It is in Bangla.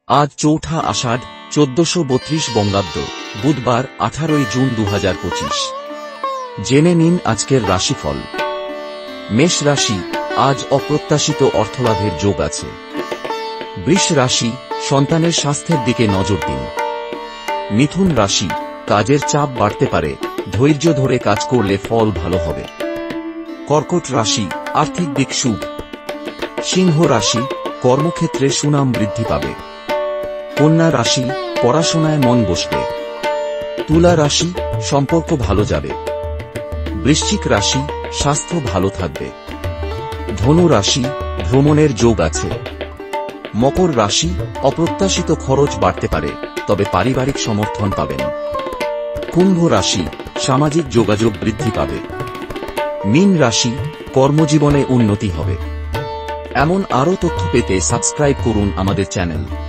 আজ চৌঠা আষাঢ় 1432 বঙ্গাব্দ, বুধবার 18 জুন 2025। জেনে নিন আজকের রাশিফল। মেষ রাশি, আজ অপ্রত্যাশিত অর্থলাভের যোগ আছে। বৃষ রাশি, সন্তানের স্বাস্থ্যের দিকে নজর দিন। মিথুন রাশি, কাজের চাপ বাড়তে পারে, ধৈর্য ধরে কাজ করলে ফল ভালো হবে। কর্কট রাশি, আর্থিক দিক শুভ। সিংহ রাশি, কর্মক্ষেত্রে সুনাম বৃদ্ধি পাবে। কন্যা রাশি, পড়াশোনায় মন বসবে। তুলা রাশি, সম্পর্ক ভালো যাবে। বৃশ্চিক রাশি, স্বাস্থ্য ভালো থাকবে। ধনু রাশি, ভ্রমণের যোগ আছে। মকর রাশি, অপ্রত্যাশিত খরচ বাড়তে পারে, তবে পারিবারিক সমর্থন পাবেন। কুম্ভ রাশি, সামাজিক যোগাযোগ বৃদ্ধি পাবে। মীন রাশি, কর্মজীবনে উন্নতি হবে। এমন আরও তথ্য পেতে সাবস্ক্রাইব করুন আমাদের চ্যানেল।